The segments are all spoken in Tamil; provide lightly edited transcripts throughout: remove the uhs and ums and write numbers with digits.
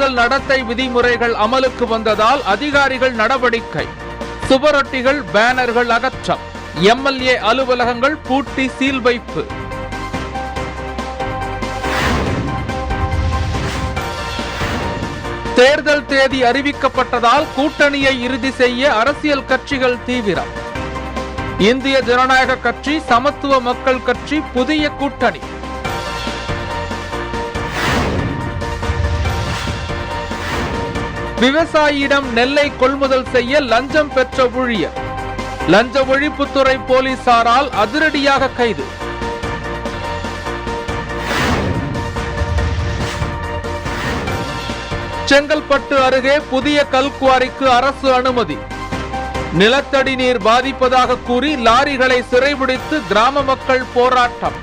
தேர்தல் நடத்தை விதிமுறைகள் அமலுக்கு வந்ததால் அதிகாரிகள் நடவடிக்கை. சுவரொட்டிகள், பேனர்கள் அகற்றம். எம்எல்ஏ அலுவலகங்கள் பூட்டி சீல் வைப்பு. தேர்தல் தேதி அறிவிக்கப்பட்டதால் கூட்டணியை இறுதி செய்ய அரசியல் கட்சிகள் தீவிரம். இந்திய ஜனநாயக கட்சி, சமத்துவ மக்கள் கட்சி புதிய கூட்டணி. விவசாயியிடம் நெல்லை கொள்முதல் செய்ய லஞ்சம் பெற்ற ஊழியர். லஞ்ச ஒழிப்புத்துறை போலீசாரால் அதிரடியாக கைது. செங்கல்பட்டு அருகே புதிய கல்குவாரிக்கு அரசு அனுமதி. நிலத்தடி நீர் பாதிப்பதாக கூறி லாரிகளை சிறைபிடித்து கிராம மக்கள் போராட்டம்.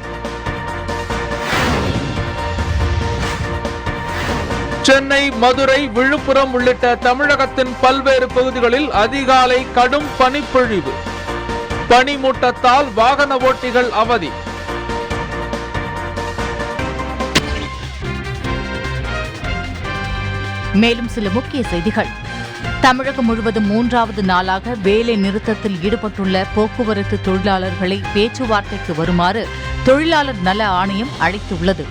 சென்னை, மதுரை, விழுப்புரம் உள்ளிட்ட தமிழகத்தின் பல்வேறு பகுதிகளில் அதிகாலை கடும் பனிப்பொழிவு. பனிமூட்டத்தால் வாகன ஓட்டிகள் அவதி. மேலும் சில முக்கிய செய்திகள். தமிழகம் முழுவதும் 3வது நாளாக வேலை நிறுத்தத்தில் ஈடுபட்டுள்ள போக்குவரத்து தொழிலாளர்களை பேச்சுவார்த்தைக்கு வருமாறு தொழிலாளர் நல ஆணையம் அழைத்துள்ளது.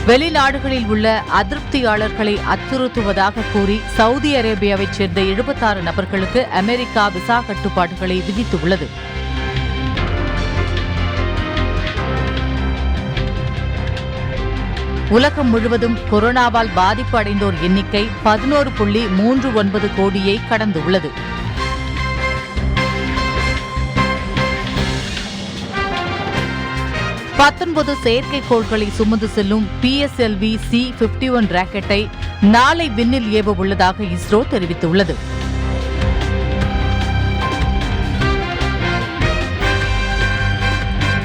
வெளிநாடுகளில் உள்ள அதிருப்தியாளர்களை அச்சுறுத்துவதாக கூறி சவுதி அரேபியாவைச் சேர்ந்த 76 நபர்களுக்கு அமெரிக்கா விசா கட்டுப்பாடுகளை விதித்துள்ளது. உலகம் முழுவதும் கொரோனாவால் பாதிப்பு அடைந்தோர் எண்ணிக்கை 11.39 கோடியை கடந்துள்ளது. செயற்கைக்கோள்களை சுமந்து செல்லும் PSLV C-51 ராக்கெட்டை நாளை விண்ணில் ஏவ உள்ளதாக இஸ்ரோ தெரிவித்துள்ளது.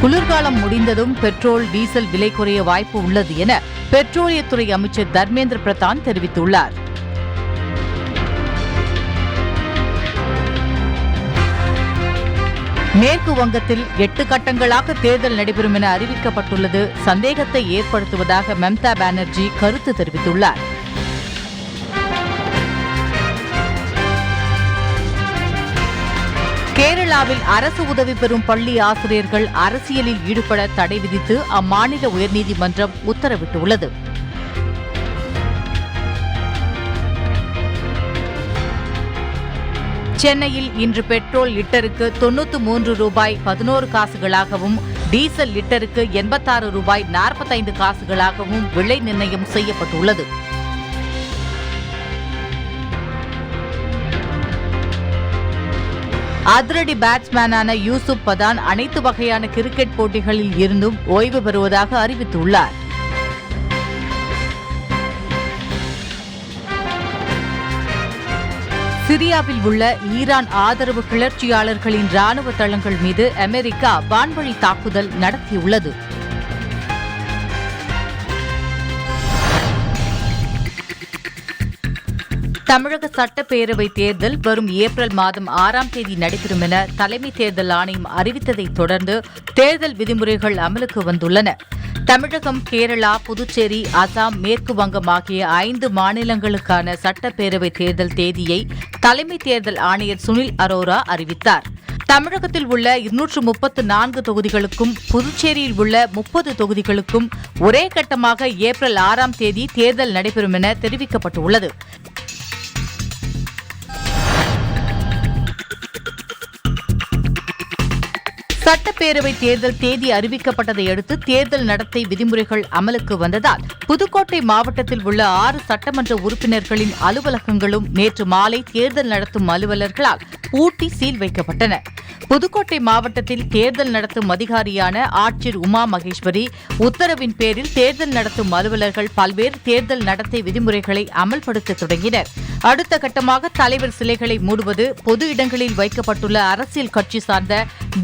குளிர்காலம் முடிந்ததும் பெட்ரோல், டீசல் விலை குறைய வாய்ப்பு உள்ளது என பெட்ரோலியத்துறை அமைச்சர் தர்மேந்திர பிரதான் தெரிவித்துள்ளார். மேற்கு வங்கத்தில் 8 கட்டங்களாக தேர்தல் நடைபெறும் என அறிவிக்கப்பட்டுள்ளது சந்தேகத்தை ஏற்படுத்துவதாக மம்தா பானர்ஜி கருத்து தெரிவித்துள்ளார். கேரளாவில் அரசு உதவி பெறும் பள்ளி ஆசிரியர்கள் அரசியலில் ஈடுபட தடை விதித்து அம்மாநில உயர்நீதிமன்றம் உத்தரவிட்டுள்ளது. சென்னையில் இன்று பெட்ரோல் லிட்டருக்கு 93 ரூபாய் 11 காசுகளாகவும், டீசல் லிட்டருக்கு 86 ரூபாய் 45 காசுகளாகவும் விலை நிர்ணயம் செய்யப்பட்டுள்ளது. அதிரடி பேட்ஸ்மேனான யூசுப் பதான் அனைத்து வகையான கிரிக்கெட் போட்டிகளில் இருந்தும் ஓய்வு பெறுவதாக அறிவித்துள்ளார். சிரியாவில் உள்ள ஈரான் ஆதரவு கிளர்ச்சியாளர்களின் ராணுவ தளங்கள் மீது அமெரிக்கா வான்வழி தாக்குதல் நடத்தியுள்ளது. தமிழக சட்டப்பேரவை தேர்தல் வரும் ஏப்ரல் மாதம் 6ஆம் தேதி நடைபெறும் என தலைமை தேர்தல் ஆணையம் அறிவித்ததை தொடர்ந்து தேர்தல் விதிமுறைகள் அமலுக்கு வந்துள்ளன. தமிழகம், கேரளா, புதுச்சேரி, அசாம், மேற்கு வங்கம் ஆகிய 5 மாநிலங்களுக்கான சட்டப்பேரவை தேர்தல் தேதியை தலைமை தேர்தல் ஆணையர் சுனில் அரோரா அறிவித்தார். தமிழகத்தில் உள்ள 234 தொகுதிகளுக்கும் புதுச்சேரியில் உள்ள 30 தொகுதிகளுக்கும் ஒரே கட்டமாக ஏப்ரல் 6ஆம் தேதி தேர்தல் நடைபெறும் என தெரிவிக்கப்பட்டுள்ளது. சட்டப்பேரவை தேர்தல் தேதி அறிவிக்கப்பட்டதை அடுத்து தேர்தல் நடத்தை விதிமுறைகள் அமலுக்கு வந்ததால் புதுக்கோட்டை மாவட்டத்தில் உள்ள 6 சட்டமன்ற உறுப்பினர்களின் அலுவலகங்களும் நேற்று மாலை தேர்தல் நடத்தும் அலுவலர்களால் பூட்டி சீல் வைக்கப்பட்டன. புதுக்கோட்டை மாவட்டத்தில் தேர்தல் நடத்தும் அதிகாரியான ஆட்சியர் உமா மகேஸ்வரி உத்தரவின் பேரில் தேர்தல் நடத்தும் அலுவலர்கள் பல்வேறு தேர்தல் நடத்தை விதிமுறைகளை அமல்படுத்த தொடங்கினர். அடுத்த கட்டமாக தலைவர் சிலைகளை மூடுவது, பொது இடங்களில் வைக்கப்பட்டுள்ள அரசியல் கட்சி சார்ந்த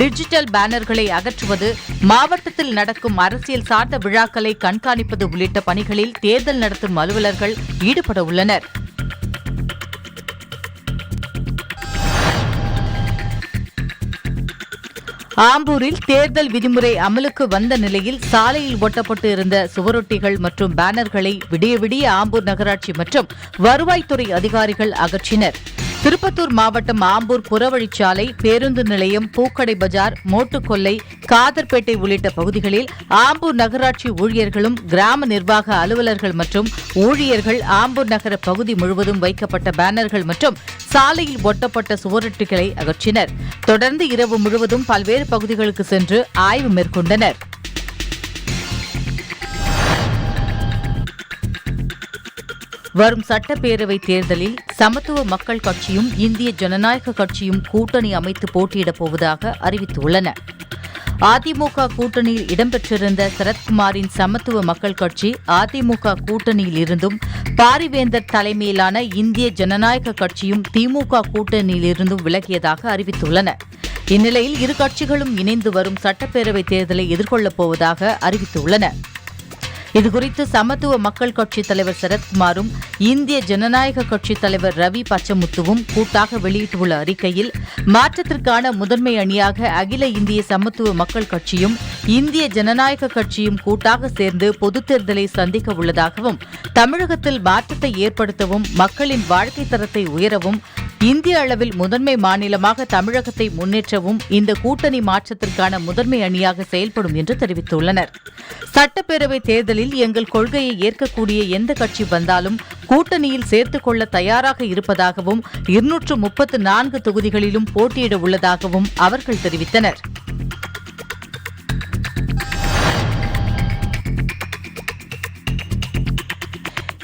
டிஜிட்டல் பேனர்களை அகற்றுவது, மாவட்டத்தில் நடக்கும் அரசியல் சார்ந்த விழாக்களை கண்காணிப்பது உள்ளிட்ட பணிகளில் தேர்தல் நடத்தும் அலுவலர்கள் ஈடுபட உள்ளனர். ஆம்பூரில் தேர்தல் விதிமுறை அமலுக்கு வந்த நிலையில் சாலையில் ஒட்டப்பட்டு இருந்த சுவரொட்டிகள் மற்றும் பேனர்களை விடிய விடிய ஆம்பூர் நகராட்சி மற்றும் வருவாய்த்துறை அதிகாரிகள் அகற்றினர். திருப்பத்தூர் மாவட்டம் ஆம்பூர் புறவழிச்சாலை, பேருந்து நிலையம், பூக்கடை பஜார், மோட்டுக்கொல்லை, காதர்பேட்டை உள்ளிட்ட பகுதிகளில் ஆம்பூர் நகராட்சி ஊழியர்களும் கிராம நிர்வாக அலுவலர்கள் மற்றும் ஊழியர்கள் ஆம்பூர் நகர பகுதி முழுவதும் வைக்கப்பட்ட பேனர்கள் மற்றும் சாலையில் ஒட்டப்பட்ட சுவரொட்டிகளை அகற்றினர். தொடர்ந்து இரவு முழுவதும் பல்வேறு பகுதிகளுக்கு சென்று ஆய்வு மேற்கொண்டனர். வரும் சட்டப்பேரவைத் தேர்தலில் சமத்துவ மக்கள் கட்சியும் இந்திய ஜனநாயக கட்சியும் கூட்டணி அமைத்து போட்டியிடப் போவதாக அறிவித்துள்ளன. அதிமுக கூட்டணியில் இடம்பெற்றிருந்த சரத்குமாரின் சமத்துவ மக்கள் கட்சி அதிமுக கூட்டணியில் இருந்தும், பாரிவேந்தர் தலைமையிலான இந்திய ஜனநாயக கட்சியும் திமுக கூட்டணியிலிருந்தும் விலகியதாக அறிவித்துள்ளன. இந்நிலையில் இரு கட்சிகளும் இணைந்து வரும் சட்டப்பேரவைத் தேர்தலை எதிர்கொள்ளப் போவதாக அறிவித்துள்ளன. இதுகுறித்து சமத்துவ மக்கள் கட்சித் தலைவர் சரத்குமாரும் இந்திய ஜனநாயக கட்சித் தலைவர் ரவி பச்சமுத்துவும் கூட்டாக வெளியிட்டுள்ள அறிக்கையில், மாற்றத்திற்கான முதன்மை அணியாக அகில இந்திய சமத்துவ மக்கள் கட்சியும் இந்திய ஜனநாயக கட்சியும் கூட்டாக சேர்ந்து பொதுத் தேர்தலை சந்திக்க உள்ளதாகவும், தமிழகத்தில் மாற்றத்தை ஏற்படுத்தவும், மக்களின் வாழ்க்கை தரத்தை உயரவும், இந்திய அளவில் முதன்மை மாநிலமாக தமிழகத்தை முன்னேற்றவும் இந்த கூட்டணி மாற்றத்திற்கான முதன்மை அணியாக செயல்படும் என்று தெரிவித்துள்ளனர். சட்டப்பேரவைத் தேர்தலில் எங்கள் கொள்கையை ஏற்கக்கூடிய எந்த கட்சி வந்தாலும் கூட்டணியில் சேர்த்துக் கொள்ள தயாராக இருப்பதாகவும் 234 தொகுதிகளிலும் போட்டியிட உள்ளதாகவும் அவர்கள் தெரிவித்தனர்.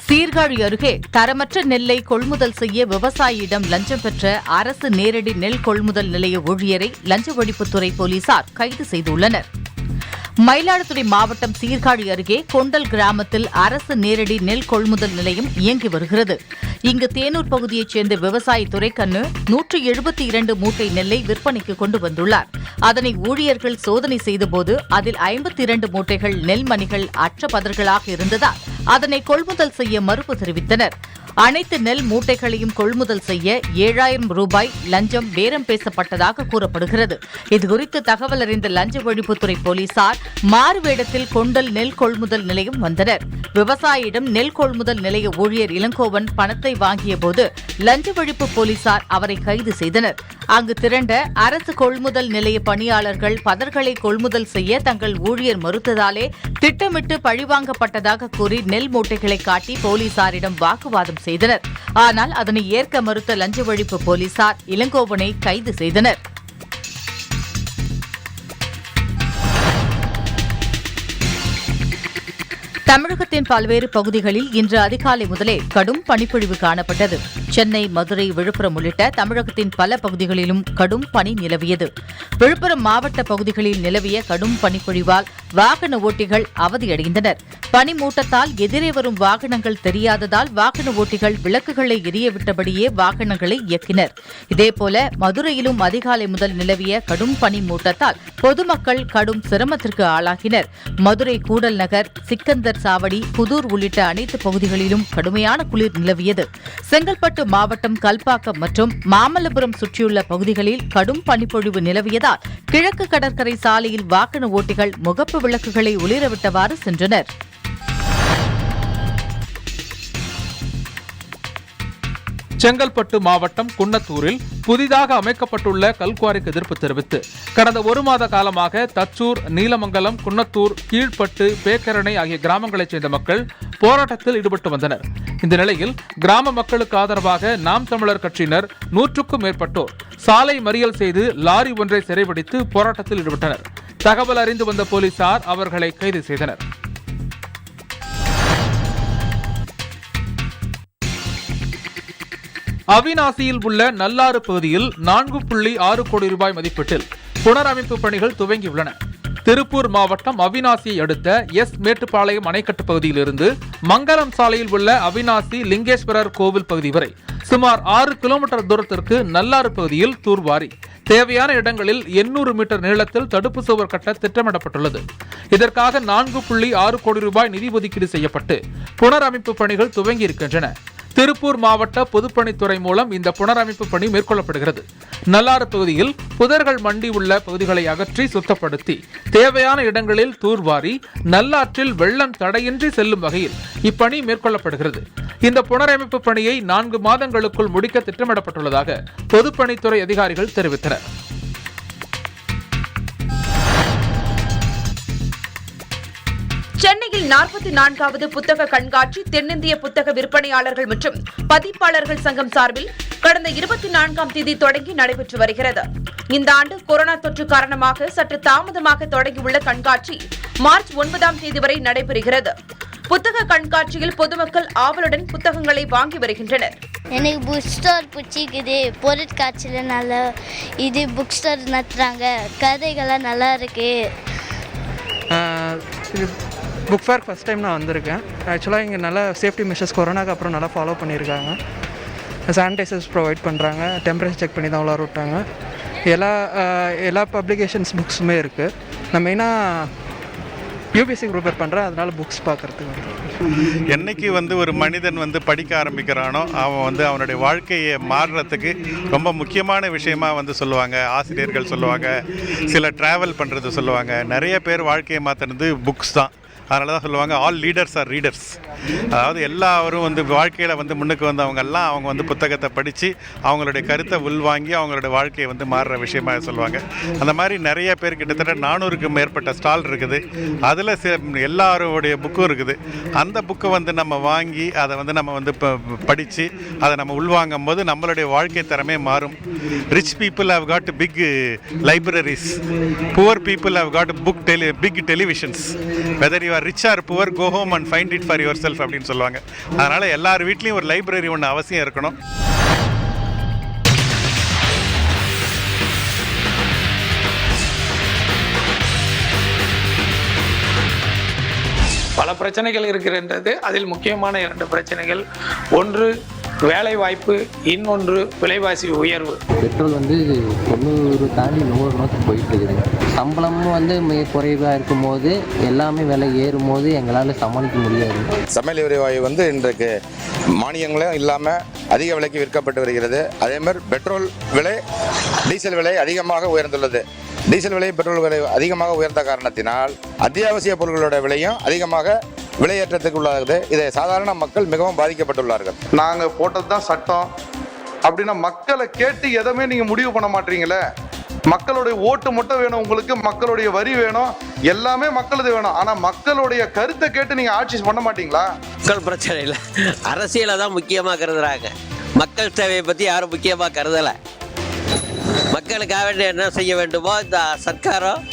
சீர்காழி அருகே தரமற்ற நெல்லை கொள்முதல் செய்ய விவசாயியிடம் லஞ்சம் பெற்ற அரசு நேரடி நெல் கொள்முதல் நிலைய ஊழியரை லஞ்ச ஒழிப்புத்துறை போலீசார் கைது செய்துள்ளனர். மயிலாடுதுறை மாவட்டம் சீர்காழி அருகே கொண்டல் கிராமத்தில் அரசு நேரடி நெல் கொள்முதல் நிலையம் இயங்கி வருகிறது. இங்கு தேனூர் பகுதியைச் சேர்ந்த விவசாயி துரைக்கண்ணு 172 மூட்டை நெல்லை விற்பனைக்கு கொண்டு வந்துள்ளார். அதனை ஊழியர்கள் சோதனை செய்தபோது அதில் 52 மூட்டைகள் நெல்மணிகள் அற்ற பதர்களாக இருந்ததால் அதனை கொள்முதல் செய்ய மறுப்பு தெரிவித்தனர். அனைத்து நெல் மூட்டைகளையும் கொள்முதல் செய்ய 7000 ரூபாய் லஞ்சம் பேரம் பேசப்பட்டதாக கூறப்படுகிறது. இதுகுறித்து தகவல் அறிந்த லஞ்ச ஒழிப்புத்துறை போலீசார் மாறுவேடத்தில் கொண்டல் நெல் கொள்முதல் நிலையம் வந்தனர். விவசாயியிடம் நெல் கொள்முதல் நிலைய ஊழியர் இளங்கோவன் பணத்தை வாங்கிய போது லஞ்ச ஒழிப்பு போலீசார் அவரை கைது செய்தனர். அங்கு திரண்ட அரசு கொள்முதல் நிலைய பணியாளர்கள் பதர்களை கொள்முதல் செய்ய தங்கள் ஊழியர் மறுத்ததாலே திட்டமிட்டு பழிவாங்கப்பட்டதாக கூறி நெல் மூட்டைகளை காட்டி போலீசாரிடம் வாக்குவாதம் செய்தனர். ஆனால் அதனை ஏற்க மறுத்த லஞ்ச ஒழிப்பு போலீசார் இளங்கோவனை கைது செய்தனர். தமிழகத்தின் பல்வேறு பகுதிகளில் இன்று அதிகாலை முதலே கடும் பனிப்பொழிவு காணப்பட்டது. சென்னை, மதுரை, விழுப்புரம் உள்ளிட்ட தமிழகத்தின் பல பகுதிகளிலும் கடும் பனி நிலவியது. விழுப்புரம் மாவட்ட பகுதிகளில் நிலவிய கடும் பனிப்பொழிவால் வாகன ஓட்டிகள் அவதியடைந்தனர். பனிமூட்டத்தால் எதிரே வரும் வாகனங்கள் தெரியாததால் வாகன ஓட்டிகள் விளக்குகளை எரியவிட்டபடியே வாகனங்களை இயக்கினர். இதேபோல மதுரையிலும் அதிகாலை முதல் நிலவிய கடும் பனிமூட்டத்தால் பொதுமக்கள் கடும் சிரமத்திற்கு ஆளாகினர். மதுரை கூடல் நகர், சிக்கந்தர் சாவடி, புதூர் உள்ளிட்ட அனைத்து பகுதிகளிலும் கடுமையான குளிர் நிலவியது. செங்கல்பட்டு மாவட்டம் கல்பாக்கம் மற்றும் மாமல்லபுரம் சுற்றியுள்ள பகுதிகளில் கடும் பனிப்பொழிவு நிலவியதால் கிழக்கு கடற்கரை சாலையில் வாகன ஓட்டிகள் முகப்பு விளக்குகளை ஒளிரவிட்டவாறு சென்றனர். செங்கல்பட்டு மாவட்டம் குன்னத்தூரில் புதிதாக அமைக்கப்பட்டுள்ள கல்குவாரிக்கு எதிர்ப்பு தெரிவித்து கடந்த 1 மாத காலமாக தச்சூர், நீலமங்கலம், குன்னத்தூர், கீழ்பட்டு, பேக்கரணை ஆகிய கிராமங்களைச் சேர்ந்த மக்கள் போராட்டத்தில் ஈடுபட்டு வந்தனர். இந்த நிலையில் கிராம மக்களுக்கு ஆதரவாக நாம் தமிழர் கட்சியினர் 100க்கும் மேற்பட்டோர் சாலை மறியல் செய்து லாரி ஒன்றை சிறைபிடித்து போராட்டத்தில் ஈடுபட்டனர். தகவல் அறிந்து வந்த போலீசார் அவர்களை கைது செய்தனர். அவிநாசியில் உள்ள நல்லாறு பகுதியில் 4.6 கோடி ரூபாய் மதிப்பீட்டில் புனரமைப்பு பணிகள் துவங்கியுள்ளன. திருப்பூர் மாவட்டம் அவிநாசியை அடுத்த மேட்டுப்பாளையம் அணைக்கட்டு பகுதியில் இருந்து மங்கலம் சாலையில் உள்ள அவிநாசி லிங்கேஸ்வரர் கோவில் பகுதி வரை சுமார் 6 கிலோமீட்டர் தூரத்திற்கு நல்லாறு பகுதியில் தூர்வாரி தேவையான இடங்களில் 800 மீட்டர் நீளத்தில் தடுப்பு சுவர் கட்ட திட்டமிடப்பட்டுள்ளது. இதற்காக 4.6 கோடி ரூபாய் நிதி ஒதுக்கீடு செய்யப்பட்டு புனரமைப்பு பணிகள் துவங்கி இருக்கின்றன. திருப்பூர் மாவட்ட பொதுப்பணித்துறை மூலம் இந்த புனரமைப்பு பணி மேற்கொள்ளப்படுகிறது. நல்லாறு பகுதியில் புதர்கள் மண்டி உள்ள பகுதிகளை அகற்றி சுத்தப்படுத்தி தேவையான இடங்களில் தூர்வாரி நல்லாற்றில் வெள்ளம் தடையின்றி செல்லும் வகையில் இப்பணி மேற்கொள்ளப்படுகிறது. இந்த புனரமைப்பு பணியை 4 மாதங்களுக்குள் முடிக்க திட்டமிடப்பட்டுள்ளதாக பொதுப்பணித்துறை அதிகாரிகள் தெரிவித்தனர். சென்னையில் 44வது புத்தக கண்காட்சி தென்னிந்திய புத்தக விற்பனையாளர்கள் மற்றும் பதிப்பாளர்கள் சங்கம் சார்பில் கடந்த 24ஆம் தேதி தொடங்கி நடைபெற்று வருகிறது. இந்த ஆண்டு கொரோனா தொற்று காரணமாக சற்று தாமதமாக தொடங்கியுள்ள கண்காட்சி மார்ச் 9ஆம் தேதி வரை நடைபெறுகிறது. புத்தக கண்காட்சியில் பொதுமக்கள் ஆவலுடன் புத்தகங்களை வாங்கி வருகின்றனர். எனக்கு புக் ஸ்டோர் பிடிச்சிக்குது. பொருட்காட்சியில் நல்லா இது புக் ஸ்டோர் நடத்துகிறாங்க. கதைகள்லாம் நல்லா இருக்கு. புக் ஃபேர் ஃபஸ்ட் டைம் நான் வந்திருக்கேன். ஆக்சுவலாக இங்கே நல்லா சேஃப்டி மெஷர்ஸ் கொரோனாக்கு அப்புறம் நல்லா ஃபாலோ பண்ணியிருக்காங்க. சானிடைசர்ஸ் ப்ரொவைட் பண்ணுறாங்க. டெம்பரேச்சர் செக் பண்ணி தான் உள்ளார விட்டாங்க. எல்லா பப்ளிகேஷன்ஸ் புக்ஸுமே இருக்குது. நான் மெயினாக யூபிஎஸ்சி ப்ரிப்பேர் பண்ணுறேன், அதனால் புக்ஸ் பார்க்குறதுக்கு என்னைக்கு ஒரு மனிதன் படிக்க ஆரம்பிக்கிறானோ அவன் அவனுடைய வாழ்க்கையை மாறுறதுக்கு ரொம்ப முக்கியமான விஷயமா சொல்லுவாங்க. ஆசிரியர்கள் சொல்லுவாங்க, சில ட்ராவல் பண்ணுறது சொல்லுவாங்க. நிறைய பேர் வாழ்க்கையை மாற்றினது புக்ஸ் தான். அதனால தான் சொல்லுவாங்க ஆல் லீடர்ஸ் ஆர் ரீடர்ஸ். அதாவது எல்லாரும் வாழ்க்கையில் முன்னுக்கு வந்தவங்கெல்லாம் அவங்க புத்தகத்தை படித்து அவங்களுடைய கருத்தை உள்வாங்கி அவங்களுடைய வாழ்க்கையை மாறுற விஷயமாக சொல்லுவாங்க. அந்த மாதிரி நிறைய பேர் கிட்டத்தட்ட 400க்கும் மேற்பட்ட ஸ்டால் இருக்குது. அதில் எல்லாருடைய புக்கும் இருக்குது. அந்த புக்கை நம்ம வாங்கி அதை நம்ம படித்து அதை நம்ம உள்வாங்கும் போது நம்மளுடைய வாழ்க்கை தரமே மாறும். Rich people have got big libraries, poor people have got big televisions. Whether you are rich or poor, go home and find it for yourself அப்படின்னு சொல்லுவாங்க. அதனால் எல்லார் வீட்லேயும் ஒரு லைப்ரரி ஒன்று அவசியம் இருக்கணும். பல பிரச்சனைகள் இருக்கிறது. அதில் முக்கியமான 2 பிரச்சனைகள், ஒன்று வேலை வாய்ப்பு, இன்னொன்று விலைவாசி உயர்வு. பெட்ரோல் 90 தாண்டி 100 நோக்கி போயிட்டு இருக்குது. சம்பளமும் மிக குறைவாக இருக்கும்போது எல்லாமே விலை ஏறும்போது எங்களால் சமாளிக்க முடியாது. சமையல் எரிவாயு இன்றைக்கு மானியங்களும் இல்லாமல் அதிக விலைக்கு விற்கப்பட்டு வருகிறது. அதேமாதிரி பெட்ரோல் விலை, டீசல் விலை அதிகமாக உயர்ந்துள்ளது. டீசல் விலை, பெட்ரோல் விலை அதிகமாக உயர்ந்த காரணத்தினால் அத்தியாவசிய பொருட்களோட விலையும் அதிகமாக விலையேற்றத்துக்கு உள்ளாகுது. இதை சாதாரண மக்கள் மிகவும் பாதிக்கப்பட்டுள்ளார்கள். நாங்கள் போட்டது தான் சட்டம் அப்படின்னா மக்களை கேட்டு எதுவுமே நீங்கள் முடிவு பண்ண மாட்டீங்களே. மக்களுடைய ஓட்டு மட்டும் வேணும் உங்களுக்கு, மக்களுடைய வரி வேணும், எல்லாமே மக்களது வேணும். ஆனால் மக்களுடைய கருத்தை கேட்டு நீங்கள் ஆட்சி பண்ண மாட்டீங்களா? மக்கள் பிரச்சனை இல்லை, அரசியலை தான் முக்கியமாக கருதுறாங்க. மக்கள் சேவையை பற்றி யாரும் முக்கியமாக கருதலை. மக்களுக்காக வேண்டிய என்ன செய்ய வேண்டுமோ இந்த சர்க்காரம்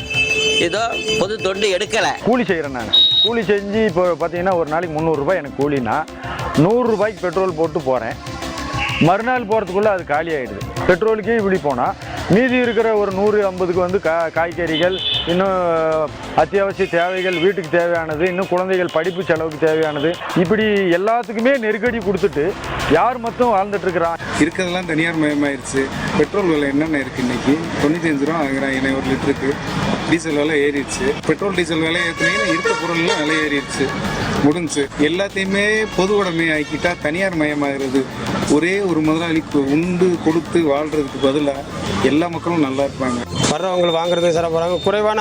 ஏதோ பொது தொண்டு எடுக்கலை. கூலி செய்கிறேன் நான். கூலி செஞ்சு இப்போ பார்த்தீங்கன்னா ஒரு நாளைக்கு 300 ரூபாய் எனக்கு கூலினா 100 ரூபாய்க்கு பெட்ரோல் போட்டு போகிறேன். மறுநாள் போகிறதுக்குள்ளே அது காலி ஆகிடுது. பெட்ரோலுக்கே இப்படி போனால் மீதி இருக்கிற ஒரு 150க்கு காய்கறிகள், இன்னும் அத்தியாவசிய தேவைகள், வீட்டுக்கு தேவையானது, இன்னும் குழந்தைகள் படிப்பு செலவுக்கு தேவையானது, இப்படி எல்லாத்துக்குமே நெருக்கடி கொடுத்துட்டு யார் மட்டும் வாழ்ந்துட்டு இருக்கிறான்? இருக்கிறதெல்லாம் தனியார் மயமாயிருச்சு. பெட்ரோல் விலை என்னென்ன இருக்குது இன்னைக்கு 95 ரூபா வாங்குறாங்க ஒரு லிட்டருக்கு. டீசல் விலை ஏறிடுச்சு. பெட்ரோல் டீசல் விலை ஏற்றினீங்கன்னா இருக்க பொருள்லாம் விலை ஏறிடுச்சு. முடிஞ்சு எல்லாத்தையுமே பொது உடைமை ஆக்கிட்டா தனியார் மயமாகிறது. ஒரே ஒரு முதலாளிக்கு உண்டு கொடுத்து வாழ்கிறதுக்கு பதிலாக எல்லா மக்களும் நல்லா இருப்பாங்க. வர்றவங்க வாங்குறது சிறப்பாக குறைவான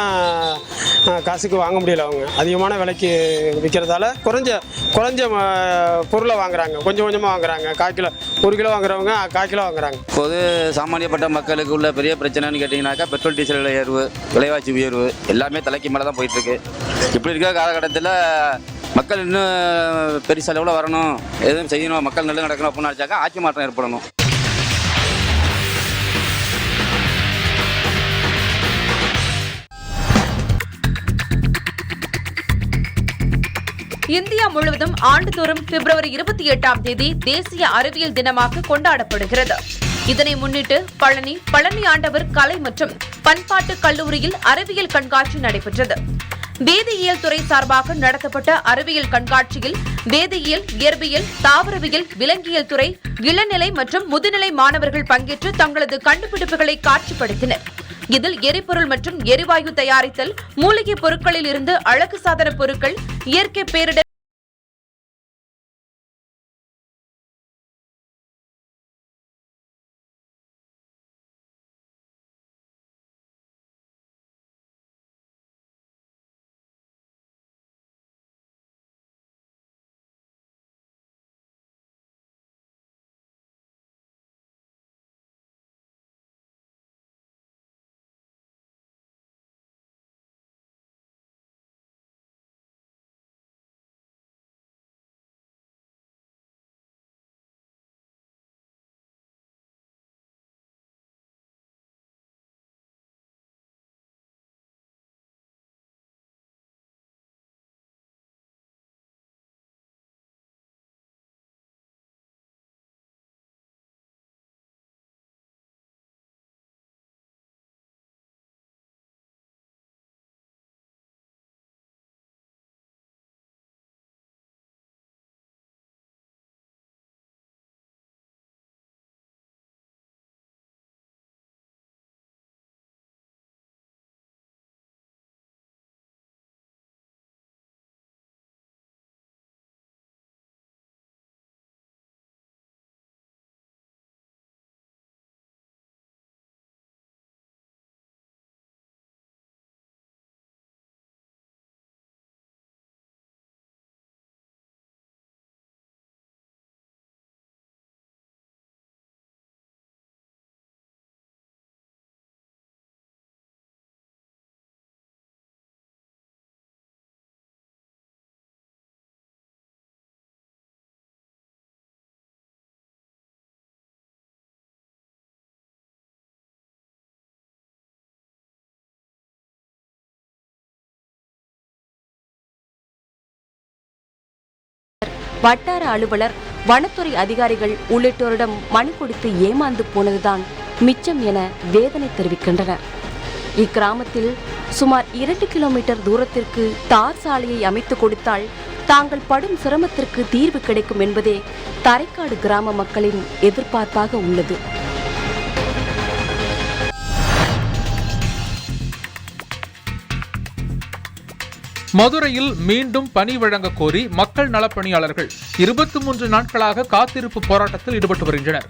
காசுக்கு வாங்க முடியல. அவங்க அதிகமான விலைக்கு விற்கிறதால குறைஞ்ச பொருளை வாங்குறாங்க. கொஞ்சம் கொஞ்சமாக வாங்குறாங்க. 1 கிலோ வாங்குறவங்க 1/4 கிலோ வாங்குறாங்க. பொது சாமானியப்பட்ட மக்களுக்கு உள்ள பெரிய பிரச்சனைன்னு கேட்டிங்கனாக்கா பெட்ரோல் டீசல் விலை உயர்வு, விலைவாசி உயர்வு எல்லாமே தலைக்கு மேலே தான் போயிட்டுருக்கு. இப்படி இருக்கிற காலகட்டத்தில் மக்கள் இன்னும் பெரிய செலவில் வரணும், எதுவும் செய்யணும், மக்கள் நல்லது நடக்கணும் அப்படின்னு நினச்சாக்கா ஆட்சி மாற்றம் ஏற்படணும். இந்தியா முழுவதும் ஆண்டுதோறும் பிப்ரவரி 28ஆம் தேதி தேசிய அறிவியல் தினமாக கொண்டாடப்படுகிறது. இதனை முன்னிட்டு பழனி ஆண்டவர் கலை மற்றும் பண்பாட்டு கல்லூரியில் அறிவியல் கண்காட்சி நடைபெற்றது. வேதியியல் துறை சார்பாக நடத்தப்பட்ட அறிவியல் கண்காட்சியில் வேதியியல், இயற்பியல், தாவரவியல், விலங்கியல் துறை இளநிலை மற்றும் முதுநிலை மாணவர்கள் பங்கேற்று தங்களது கண்டுபிடிப்புகளை காட்சிப்படுத்தினர். இதில் எரிபொருள் மற்றும் எரிவாயு தயாரித்தல், மூலிகை பொருட்களில் இருந்து அழகு சாதன பொருட்கள், இயற்கை பேரிடர் வட்டார அலுவலர், வனத்துறை அதிகாரிகள் உள்ளிட்டோரிடம் மனு கொடுத்து ஏமாந்து போனதுதான் மிச்சம் என வேதனை தெரிவிக்கின்றனர். இக்கிராமத்தில் சுமார் 2 கிலோமீட்டர் தூரத்திற்கு தார் சாலையை அமைத்து கொடுத்தால் தாங்கள் படும் சிரமத்திற்கு தீர்வு கிடைக்கும் என்பதே தரைக்காடு கிராம மக்களின் எதிர்பார்ப்பாக உள்ளது. மதுரையில் மீண்டும் பணி வழங்க கோரி மக்கள் நலப்பணியாளர்கள் 23 நாட்களாக காத்திருப்பு போராட்டத்தில் ஈடுபட்டு வருகின்றனர்.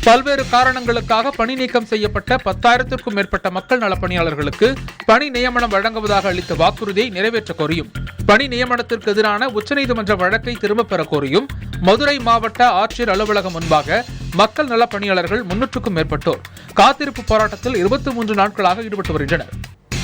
பல்வேறு காரணங்களுக்காக பணி நீக்கம் செய்யப்பட்ட 10,000க்கும் மேற்பட்ட மக்கள் நலப்பணியாளர்களுக்கு பணி நியமனம் வழங்குவதாக அளித்த வாக்குறுதியை நிறைவேற்ற கோரியும், பணி நியமனத்திற்கு எதிரான உச்சநீதிமன்ற வழக்கை திரும்பப் பெற கோரியும் மதுரை மாவட்ட ஆட்சியர் அலுவலகம் முன்பாக மக்கள் நலப்பணியாளர்கள் 300க்கும் மேற்பட்டோர் காத்திருப்பு போராட்டத்தில் 23 நாட்களாக ஈடுபட்டு வருகின்றனர்.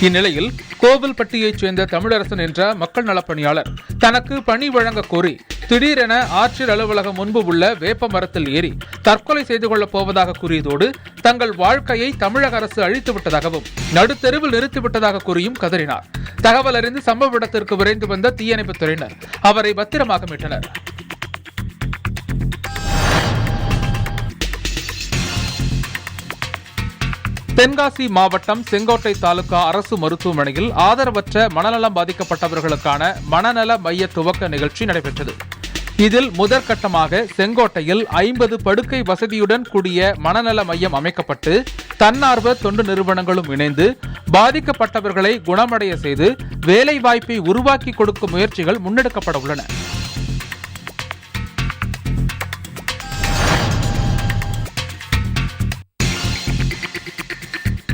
இந்நிலையில் கோவில்பட்டியைச் சேர்ந்த தமிழரசன் என்ற மக்கள் நலப்பணியாளர் தனக்கு பணி வழங்க கோரி திடீரென ஆட்சியர் அலுவலகம் முன்பு உள்ள வேப்ப மரத்தில் ஏறி தற்கொலை செய்து கொள்ளப் போவதாக கூறியதோடு தங்கள் வாழ்க்கையை தமிழக அரசு அழித்துவிட்டதாகவும் நடுத்தெருவில் நிறுத்திவிட்டதாக கூறியும் கதறினார். தகவல் அறிந்து சம்பவ இடத்திற்கு விரைந்து வந்த தீயணைப்புத் துறையினர் அவரை பத்திரமாக மீட்டனர். தென்காசி மாவட்டம் செங்கோட்டை தாலுகா அரசு மருத்துவமனையில் ஆதரவற்ற மனநலம் பாதிக்கப்பட்டவர்களுக்கான மனநல மைய துவக்க நிகழ்ச்சி நடைபெற்றது. இதில் முதற்கட்டமாக செங்கோட்டையில் 50 படுக்கை வசதியுடன் கூடிய மனநல மையம் அமைக்கப்பட்டு தன்னார்வ தொண்டு நிறுவனங்களும் இணைந்து பாதிக்கப்பட்டவர்களை குணமடைய செய்து வேலைவாய்ப்பை உருவாக்கி கொடுக்கும் முயற்சிகள் முன்னெடுக்கப்பட உள்ளன.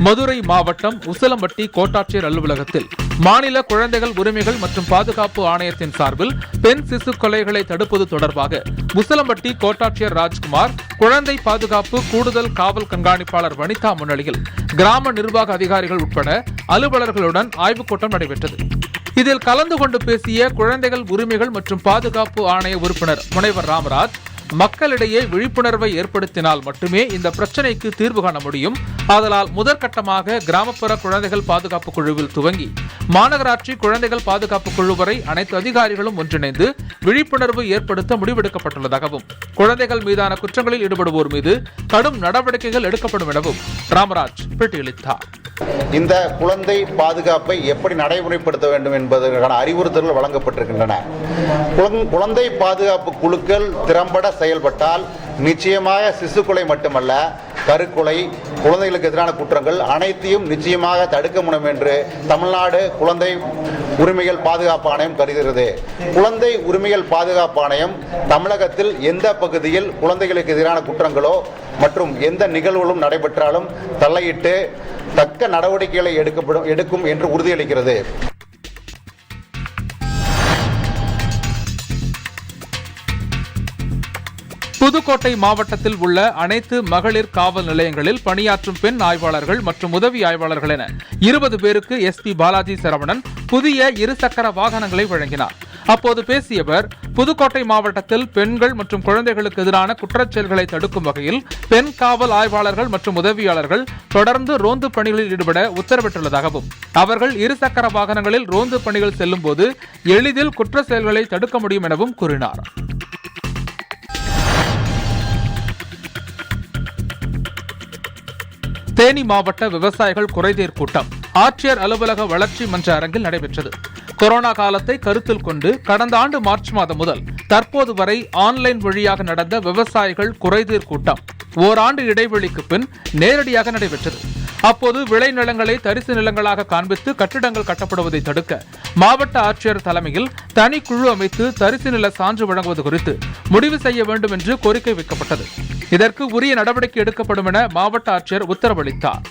மதுரை மாவட்டம் உசிலம்பட்டி கோட்டாட்சியர் அலுவலகத்தில் மாநில குழந்தைகள் உரிமைகள் மற்றும் பாதுகாப்பு ஆணையத்தின் சார்பில் பெண் சிசு கொலைகளை தடுப்பது தொடர்பாக உசிலம்பட்டி கோட்டாட்சியர் ராஜ்குமார், குழந்தை பாதுகாப்பு கூடுதல் காவல் கண்காணிப்பாளர் வனிதா முன்னிலையில் கிராம நிர்வாக அதிகாரிகள் உட்பட அலுவலர்களுடன் ஆய்வுக் கூட்டம் நடைபெற்றது. இதில் கலந்து கொண்டு பேசிய குழந்தைகள் உரிமைகள் மற்றும் பாதுகாப்பு ஆணைய உறுப்பினர் முனைவர் ராமராஜ், மக்களிடையே விழிப்புணர்வை ஏற்படுத்தினால் மட்டுமே இந்த பிரச்சனைக்கு தீர்வு காண முடியும். ஆதலால் முதற்கட்டமாக கிராமப்புற குழந்தைகள் பாதுகாப்பு குழுவில் துவங்கி மாநகராட்சி குழந்தைகள் பாதுகாப்பு குழு வரை அனைத்து அதிகாரிகளும் ஒன்றிணைந்து விழிப்புணர்வு ஏற்படுத்த முடிவெடுக்கப்பட்டுள்ளதாகவும், குழந்தைகள் மீதான குற்றங்களில் ஈடுபடுவோர் மீது கடும் நடவடிக்கைகள் எடுக்கப்படும் எனவும் ராமராஜ் பேட்டியளித்தார். இந்த குழந்தை பாதுகாப்பை எப்படி நடைமுறைப்படுத்த வேண்டும் என்பதற்கான அறிவுறுத்தல்கள் வழங்கப்பட்டிருக்கின்றன. குழந்தை பாதுகாப்பு குழுக்கள் திறம்பட செயல்பட்டால் நிச்சயமாக சிசு கொலை மட்டுமல்ல, கருக்கொலை, குழந்தைகளுக்கு எதிரான குற்றங்கள் அனைத்தையும் நிச்சயமாக தடுக்க முடியும் என்று தமிழ்நாடு குழந்தை உரிமைகள் பாதுகாப்பு ஆணையம் கருதுகிறது. குழந்தை உரிமைகள் பாதுகாப்பு ஆணையம் தமிழகத்தில் எந்த பகுதியில் குழந்தைகளுக்கு எதிரான குற்றங்களோ மற்றும் எந்த நிகழ்வுகளும் நடைபெற்றாலும் தலையிட்டு தக்க நடவடிக்கைகளை எடுக்கும் என்று உறுதியளிக்கிறது. புதுக்கோட்டை மாவட்டத்தில் உள்ள அனைத்து மகளிர் காவல் நிலையங்களில் பணியாற்றும் பெண் ஆய்வாளர்கள் மற்றும் உதவி ஆய்வாளர்கள் என 20 பேருக்கு எஸ்பி பாலாஜி சரவணன் புதிய இருசக்கர வாகனங்களை வழங்கினார். அப்போது பேசிய அவர், புதுக்கோட்டை மாவட்டத்தில் பெண்கள் மற்றும் குழந்தைகளுக்கு எதிரான குற்றச்செயல்களை தடுக்கும் வகையில் பெண் காவல் ஆய்வாளர்கள் மற்றும் உதவியாளர்கள் தொடர்ந்து ரோந்து பணிகளில் ஈடுபட உத்தரவிட்டுள்ளதாகவும், அவர்கள் இருசக்கர வாகனங்களில் ரோந்து பணிகள் செல்லும் போது எளிதில் குற்ற செயல்களை தடுக்க முடியும் எனவும் கூறினார். தேனி மாவட்ட விவசாயிகள் குறைதீர் கூட்டம் ஆட்சியர் அலுவலக வளர்ச்சி மன்ற அரங்கில் நடைபெற்றது. கொரோனா காலத்தை கருத்தில் கொண்டு கடந்த ஆண்டு மார்ச் மாதம் முதல் தற்போது வரை ஆன்லைன் வழியாக நடந்த விவசாயிகள் குறைதீர் கூட்டம் ஓராண்டு இடைவெளிக்கு பின் நேரடியாக நடைபெற்றது. அப்போது விளைநிலங்களை தரிசு நிலங்களாக காண்பித்து கட்டிடங்கள் கட்டப்படுவதை தடுக்க மாவட்ட ஆட்சியர் தலைமையில் தனி குழு அமைத்து தரிசு நில சான்று வழங்குவது குறித்து முடிவு செய்ய வேண்டும் என்று கோரிக்கை வைக்கப்பட்டது. இதற்கு உரிய நடவடிக்கை எடுக்கப்படும் என மாவட்ட ஆட்சியர் உத்தரவளித்தார்.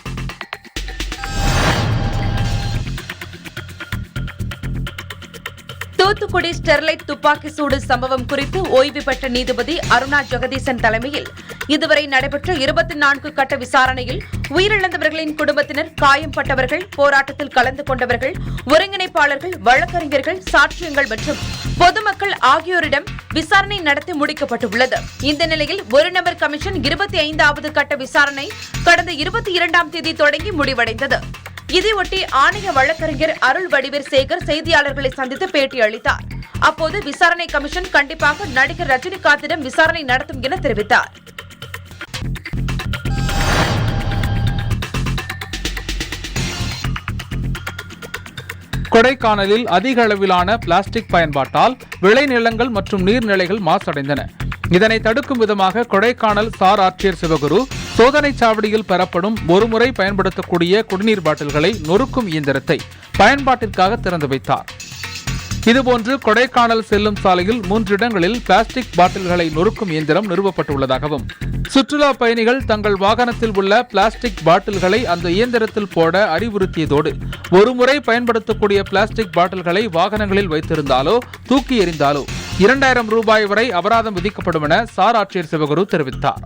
தூத்துக்குடி ஸ்டெர்லைட் துப்பாக்கி சூடு சம்பவம் குறித்து ஓய்வு பெற்ற நீதிபதி அருணா ஜெகதீசன் தலைமையில் இதுவரை நடைபெற்ற 24 கட்ட விசாரணையில் உயிரிழந்தவர்களின் குடும்பத்தினர், காயம்பட்டவர்கள், போராட்டத்தில் கலந்து கொண்டவர்கள், ஒருங்கிணைப்பாளர்கள், வழக்கறிஞர்கள், சாட்சியங்கள் மற்றும் பொதுமக்கள் ஆகியோரிடம் விசாரணை நடத்தி முடிக்கப்பட்டுள்ளது. இந்த நிலையில் ஒரு நபர் கமிஷன் 25வது கட்ட விசாரணை கடந்த 22ஆம் தேதி தொடங்கி முடிவடைந்தது. இதையொட்டி ஆணைய வழக்கறிஞர் அருள் வடிவேர் சேகர் செய்தியாளர்களை சந்தித்து பேட்டி அளித்தார். அப்போது விசாரணை கமிஷன் கண்டிப்பாக நடிகர் ரஜினிகாந்திடம் விசாரணை நடத்தும் என தெரிவித்தார். கொடைக்கானலில் அதிக அளவிலான பிளாஸ்டிக் பயன்பாட்டால் விளைநிலங்கள் மற்றும் நீர்நிலைகள் மாசடைந்தன. இதனை தடுக்கும் விதமாக கொடைக்கானல் சார் ஆட்சியர் சிவகுரு சோதனைச் சாவடியில் பெறப்படும் ஒருமுறை பயன்படுத்தக்கூடிய குடிநீர் பாட்டில்களை நொறுக்கும் இயந்திரத்தை பயன்பாட்டிற்காக திறந்து வைத்தார். இதுபோன்று கொடைக்கானல் செல்லும் சாலையில் 3 இடங்களில் பிளாஸ்டிக் பாட்டில்களை நொறுக்கும் இயந்திரம் நிறுவப்பட்டுள்ளதாகவும் சுற்றுலா பயணிகள் தங்கள் வாகனத்தில் உள்ள பிளாஸ்டிக் பாட்டில்களை அந்த இயந்திரத்தில் போட அறிவுறுத்தியதோடு ஒருமுறை பயன்படுத்தக்கூடிய பிளாஸ்டிக் பாட்டில்களை வாகனங்களில் வைத்திருந்தாலோ தூக்கி எறிந்தாலோ 2000 ரூபாய் வரை அபராதம் விதிக்கப்படும் என சார் ஆட்சியர் சிவகுரு தெரிவித்தார்.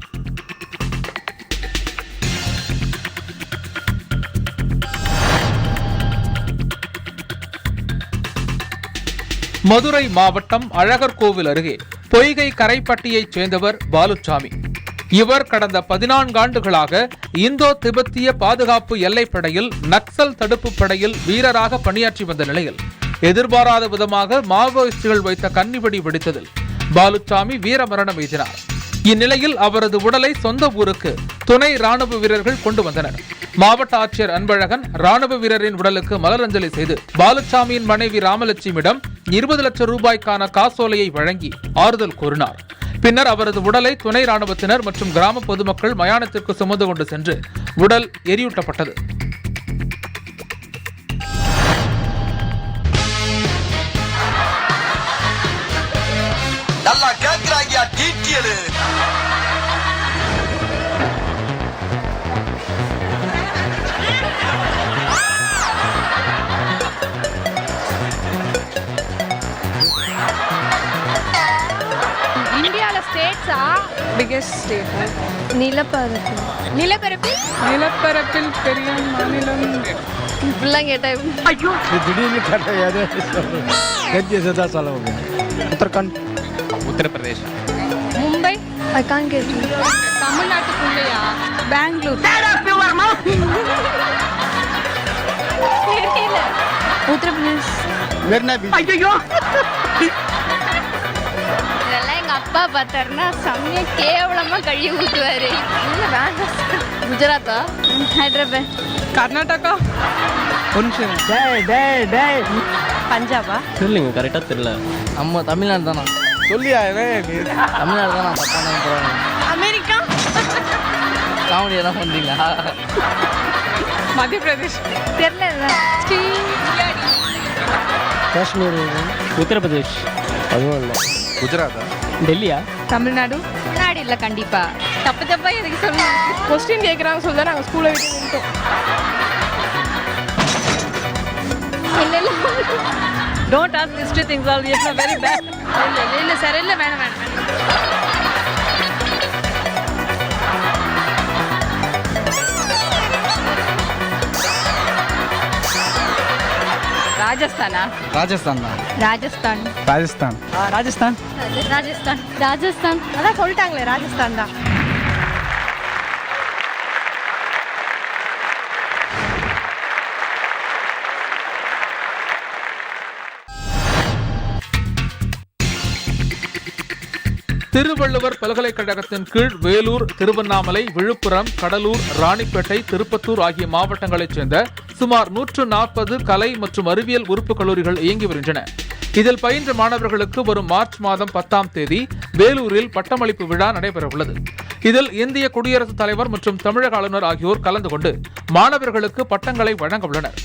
மதுரை மாவட்டம் அழகர்கோவில் அருகே பொய்கை கரைப்பட்டியைச் சேர்ந்தவர் பாலுசாமி. இவர் கடந்த 14 ஆண்டுகளாக இந்தோ திபெத்திய பாதுகாப்பு எல்லைப்படையில் நக்சல் தடுப்பு படையில் வீரராக பணியாற்றி வந்த நிலையில் எதிர்பாராத விதமாக மாவோயிஸ்டுகள் வைத்த கன்னிவெடி வெடித்ததில் பாலுசாமி வீரமரணம் எய்தினார். இந்நிலையில் அவரது உடலை சொந்த ஊருக்கு துணை ராணுவ வீரர்கள் கொண்டு வந்தனர். மாவட்ட ஆட்சியர் அன்பழகன் ராணுவ வீரரின் உடலுக்கு மலரஞ்சலி செய்து பாலுசாமியின் மனைவி ராமலட்சுமியிடம் 20 லட்சம் ரூபாய்க்கான காசோலையை வழங்கி ஆறுதல் கூறினார். பின்னர் அவரது உடலை துணை ராணுவத்தினர் மற்றும் கிராம பொதுமக்கள் மயானத்திற்கு சுமந்து கொண்டு சென்று உடல் எரியூட்டப்பட்டது. நிலப்பரப்பில் பெரிய மாநிலம் உத்தரப்பிரதேஷ். மும்பை தமிழ்நாட்டுக்குள்ளேயா? பெங்களூர். உத்தரப்பிரதேஷ். எங்க அப்பா பார்த்தாருன்னா செம்மையா கேவலமா கழுவி ஊத்துவாரு. குஜராத்தா? ஹைதராபாத். கர்நாடகா. பஞ்சாபா? சொல்லுங்க, கரெக்டாக தெரியல. நம்ம தமிழ்நாடு தானா? சொல்லியா? தமிழ்நாடு தானா? பத்தாம் அமெரிக்கா. காமெடி எல்லாம் பண்ணுறீங்களா? மத்திய பிரதேஷ். தெரியல. காஷ்மீர். உத்தரப்பிரதேஷ். அதுவும் இல்லை. குஜராத்தா? டெல்லியா? தமிழ்நாடு. தமிழ்நாடு இல்ல கண்டிப்பா. தப்பு தப்பா எதுக்கு சொல்லணும்? கொஸ்டின் கேட்குறாங்க சொல்ல நாங்கள் ஸ்கூலை விட்டு நின்ட்டோம். இல்ல don't ask history things all it's very bad. இல்ல சார், இல்ல வேணாம். ராஜஸ்தானா? ராஜஸ்தான் தான். ராஜஸ்தான். ராஜஸ்தான். ராஜஸ்தான். ராஜஸ்தான். ராஜஸ்தான். அதான் சொல்லிட்டாங்களே, ராஜஸ்தான் தான். திருவள்ளுவர் பல்கலைக்கழகத்தின் கீழ் வேலூர், திருவண்ணாமலை, விழுப்புரம், கடலூர், ராணிப்பேட்டை, திருப்பத்தூர் ஆகிய மாவட்டங்களைச் சேர்ந்த சுமார் 140 கலை மற்றும் அறிவியல் உறுப்பு கல்லூரிகள் இயங்கி வருகின்றன. இதில் பயின்ற மாணவர்களுக்கு வரும் மார்ச் மாதம் 10ஆம் தேதி வேலூரில் பட்டமளிப்பு விழா நடைபெறவுள்ளது. இதில் இந்திய குடியரசுத் தலைவர் மற்றும் தமிழக ஆளுநர் ஆகியோர் கலந்து கொண்டு மாணவர்களுக்கு பட்டங்களை வழங்க உள்ளனர்.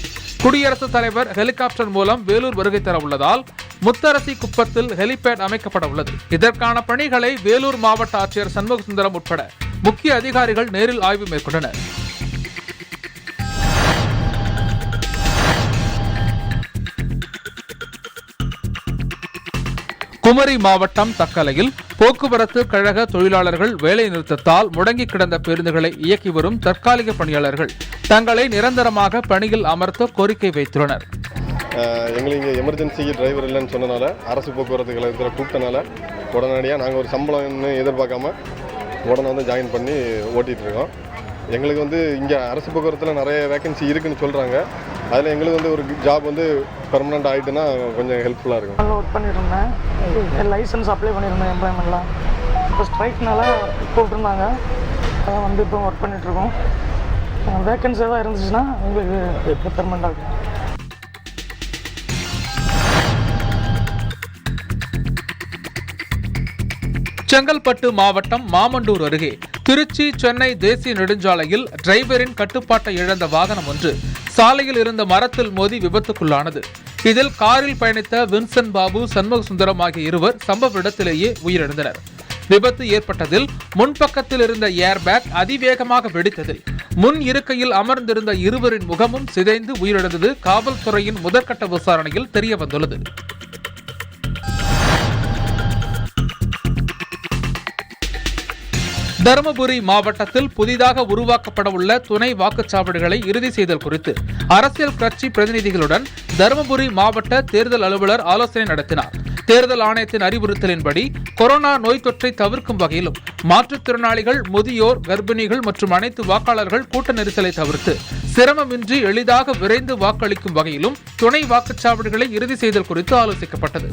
குடியரசுத் தலைவர் ஹெலிகாப்டர் மூலம் வேலூர் வருகை தர உள்ளதால் முத்தரசி குப்பத்தில் ஹெலிபேட் அமைக்கப்பட உள்ளது. இதற்கான பணிகளை வேலூர் மாவட்ட ஆட்சியர் சண்முக சுந்தரம் உட்பட முக்கிய அதிகாரிகள் நேரில் ஆய்வு மேற்கொண்டனர். குமரி மாவட்டம் தக்கலையில் போக்குவரத்து கழக தொழிலாளர்கள் வேலை நிறுத்தத்தால் முடங்கி கிடந்த பேருந்துகளை இயக்கி வரும் தற்காலிக பணியாளர்கள் தங்களை நிரந்தரமாக பணியில் அமர்த்த கோரிக்கை வைத்துள்ளனர். எங்களுக்கு இங்கே எமர்ஜென்சிக்கு டிரைவர் இல்லைன்னு சொன்னனால அரசு போக்குவரத்து கழகத்தில் கூப்பிட்டனால உடனடியாக நாங்கள் ஒரு சம்பளம்னு எதிர்பார்க்காம உடனே வந்து ஜாயின் பண்ணி ஓட்டிகிட்டு இருக்கோம். எங்களுக்கு வந்து இங்கே அரசு போக்குவரத்தில் நிறைய வேகன்சி இருக்குன்னு சொல்கிறாங்க. அதில் எங்களுக்கு வந்து ஒரு ஜாப் வந்து பெர்மனெண்ட் ஆகிட்டுன்னா கொஞ்சம் ஹெல்ப்ஃபுல்லாக இருக்கும். நல்லா ஒர்க் பண்ணிட்டு இருந்தேன், லைசன்ஸ் அப்ளை பண்ணியிருந்தேன் எம்ப்ளாய்மெண்ட்லாம். இப்போ ஸ்ட்ரைக்னால கூப்பிட்டுருந்தாங்க, அதான் வந்து இப்போ ஒர்க் பண்ணிகிட்ருக்கோம். வேகன்சி எதாவது இருந்துச்சுன்னா எங்களுக்கு இப்போ பெர்மனெண்ட் ஆகும். செங்கல்பட்டு மாவட்டம் மாமண்டூர் அருகே திருச்சி சென்னை தேசிய நெடுஞ்சாலையில் டிரைவரின் கட்டுப்பாட்டை இழந்த வாகனம் ஒன்று சாலையில் இருந்த மரத்தில் மோதி விபத்துக்குள்ளானது. இதில் காரில் பயணித்த வின்சென்ட் பாபு, சண்முக சுந்தரம் ஆகிய இருவர் சம்பவ இடத்திலேயே உயிரிழந்தனர். விபத்து ஏற்பட்டதில் முன்பக்கத்தில் இருந்த ஏர்பேக் அதிவேகமாக வெடித்ததில் முன் இருக்கையில் அமர்ந்திருந்த இருவரின் முகமும் சிதைந்து உயிரிழந்தது காவல்துறையின் முதற்கட்ட விசாரணையில் தெரியவந்துள்ளது. தருமபுரி மாவட்டத்தில் புதிதாக உருவாக்கப்பட உள்ள துணை வாக்குச்சாவடிகளை இறுதி செய்தல் குறித்து அரசியல் கட்சி பிரதிநிதிகளுடன் தருமபுரி மாவட்ட தேர்தல் அலுவலர் ஆலோசனை நடத்தினார். தேர்தல் ஆணையத்தின் அறிவுறுத்தலின்படி கொரோனா நோய் தொற்றை தவிர்க்கும் வகையிலும் மாற்றுத்திறனாளிகள், முதியோர், கர்ப்பிணிகள் மற்றும் அனைத்து வாக்காளர்கள் கூட்ட நெரிசலை தவிர்த்து சிரமமின்றி எளிதாக விரைந்து வாக்களிக்கும் வகையிலும் துணை வாக்குச்சாவடிகளை இறுதி செய்தல் குறித்து ஆலோசிக்கப்பட்டது.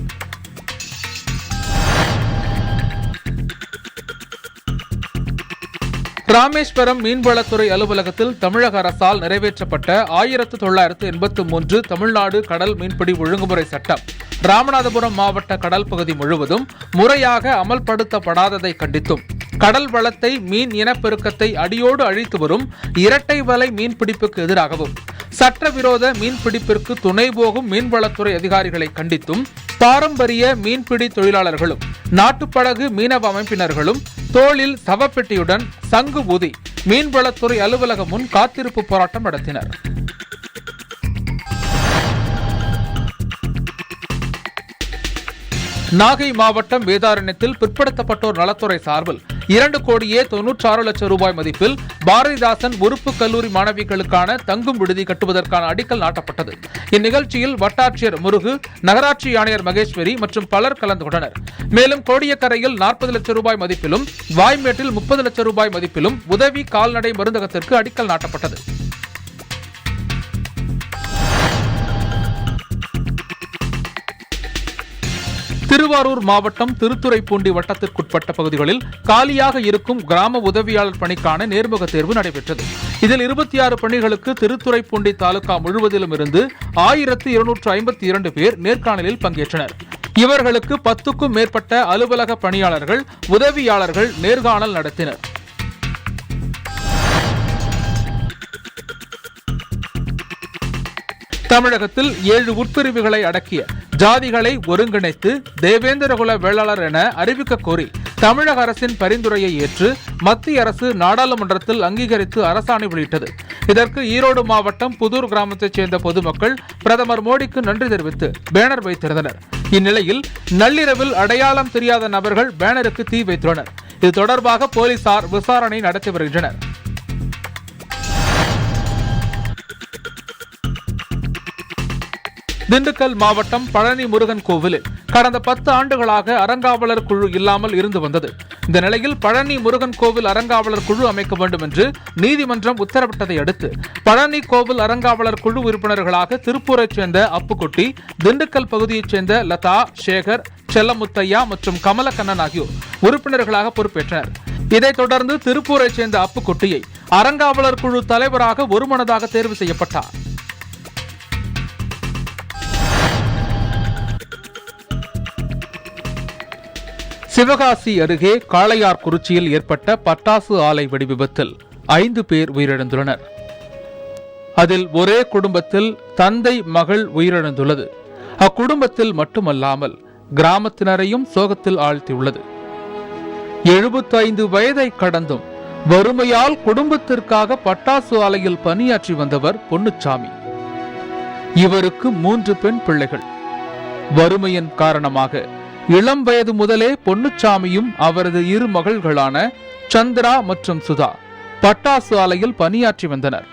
ராமேஸ்வரம் மீன்வளத்துறை அலுவலகத்தில் தமிழக அரசால் நிறைவேற்றப்பட்ட 1983 தமிழ்நாடு கடல் மீன்பிடி ஒழுங்குமுறை சட்டம் ராமநாதபுரம் மாவட்ட கடல் பகுதி முழுவதும் முறையாக அமல்படுத்தப்படாததை கண்டித்தும், கடல் வளத்தை, மீன் இனப்பெருக்கத்தை அடியோடு அழித்து வரும் இரட்டை வலை மீன்பிடிப்புக்கு எதிராகவும், சட்டவிரோத மீன்பிடிப்பிற்கு துணை போகும் மீன்வளத்துறை அதிகாரிகளை கண்டித்தும் பாரம்பரிய மீன்பிடி தொழிலாளர்களும் நாட்டுப்படகு மீனவ அமைப்பினர்களும் தோளில் சவப்பெட்டியுடன் சங்கு ஊதி மீன்வளத்துறை அலுவலகம் முன் காத்திருப்பு போராட்டம் நடத்தினர். நாகை மாவட்டம் வேதாரண்யத்தில் பிற்படுத்தப்பட்டோர் நலத்துறை சார்பில் 2,96,00,000 ரூபாய் மதிப்பில் பாரதிதாசன் உறுப்பு கல்லூரி மாணவிகளுக்கான தங்கும் விடுதி கட்டுவதற்கான அடிக்கல் நாட்டப்பட்டது. இந்நிகழ்ச்சியில் வட்டாட்சியர் முருகு, நகராட்சி ஆணையர் மகேஸ்வரி மற்றும் பலர் கலந்து கொண்டனர். மேலும் கோடியக்கரையில் 40 லட்சம் ரூபாய் மதிப்பிலும், வாய்மேட்டில் 30 லட்சம் ரூபாய் மதிப்பிலும் உதவி கால்நடை மருந்தகத்திற்கு அடிக்கல் நாட்டப்பட்டது. திருவாரூர் மாவட்டம் திருத்துறைப்பூண்டி வட்டத்திற்குட்பட்ட பகுதிகளில் காலியாக இருக்கும் கிராம உதவியாளர் பணிக்கான நேர்முக தேர்வு நடைபெற்றது. இதில் 26 பணிகளுக்கு திருத்துறைப்பூண்டி தாலுகா முழுவதிலும் இருந்து 1252 பேர் நேர்காணலில் பங்கேற்றனர். இவர்களுக்கு 10க்கும் மேற்பட்ட அலுவலக பணியாளர்கள், உதவியாளர்கள் நேர்காணல் நடத்தினர். தமிழகத்தில் 7 உட்பிரிவுகளை அடக்கிய ஜாதிகளை ஒருங்கிணைத்து தேவேந்திரகுல வேளாளர் என அறிவிக்க கோரி தமிழக அரசின் பரிந்துரையை ஏற்று மத்திய அரசு நாடாளுமன்றத்தில் அங்கீகரித்து அரசாணை வெளியிட்டது. இதற்கு ஈரோடு மாவட்டம் புதூர் கிராமத்தைச் சேர்ந்த பொதுமக்கள் பிரதமர் மோடிக்கு நன்றி தெரிவித்து பேனர் வைத்திருந்தனர். இந்நிலையில் நள்ளிரவில் அடையாளம் தெரியாத நபர்கள் பேனருக்கு தீ வைத்துள்ளனர். இது தொடர்பாக போலீசார் விசாரணை நடத்தி வருகின்றனர். திண்டுக்கல் மாவட்டம் பழனி முருகன் கோவிலில் கடந்த 10 ஆண்டுகளாக அறங்காவலர் குழு இல்லாமல் இருந்து வந்தது. இந்த நிலையில் பழனி முருகன் கோவில் அறங்காவலர் குழு அமைக்க வேண்டும் என்று நீதிமன்றம் உத்தரவிட்டதை அடுத்து பழனி கோவில் அறங்காவலர் குழு உறுப்பினர்களாக திருப்பூரைச் சேர்ந்த அப்புக்குட்டி, திண்டுக்கல் பகுதியைச் சேர்ந்த லதா, சேகர், செல்லமுத்தையா மற்றும் கமலக்கண்ணன் ஆகியோர் உறுப்பினர்களாக பொறுப்பேற்றனர். இதைத் தொடர்ந்து திருப்பூரைச் சேர்ந்த அப்புக்குட்டியை அறங்காவலர் குழு தலைவராக ஒருமனதாக தேர்வு செய்யப்பட்டார். சிவகாசி அருகே காளையார்குறிச்சியில் ஏற்பட்ட பட்டாசு ஆலை வெடி விபத்தில் 5 பேர் உயிரிழந்துள்ளனர். அதில் ஒரே குடும்பத்தில் தந்தை, மகள் உயிரிழந்துள்ளது. அக்குடும்பத்தில் மட்டுமல்லாமல் கிராமத்தினரையும் சோகத்தில் ஆழ்த்தியுள்ளது. 75 வயதை கடந்தும் வறுமையால் குடும்பத்திற்காக பட்டாசு ஆலையில் பணியாற்றி வந்தவர் பொன்னுச்சாமி. இவருக்கு 3 பெண் பிள்ளைகள். வறுமையின் காரணமாக இளம் வயது முதலே பொன்னுச்சாமியும் அவரது 2 மகள்களான சந்திரா மற்றும் சுதா பட்டாசு ஆலையில் பணியாற்றி வந்தனர்.